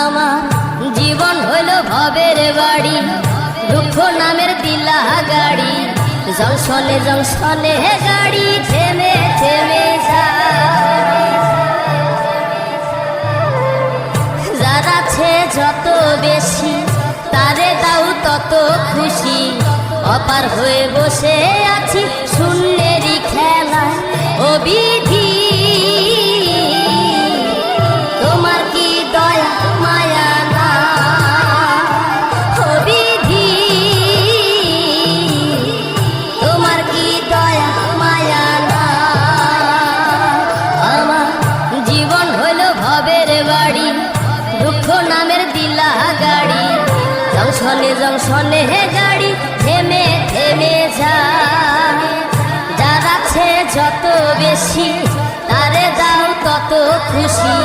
আমার জীবন হইল ভবের বাড়ি, দুঃখ নামের দিলা গাড়ি, জংশনে জংশনে গাড়ি থেমে থেমে যায়। যার আছে যত বেশি তারে দাও তত খুশি, অপার হয়ে বসে আছি শূন্যেরই খেলা। ও বিধি তোমার কি দয়া মায়া না, ও বিধি তোমার কি দয়া মায়া না। আমার জীবন হইল ভবের বাড়ি, দুঃখ নামের দিলা গাড়ি, জংশনে জংশনে গাড়ি থেমে থেমে যায়। যার আছে যত বেশি তারে দাও তত খুশি।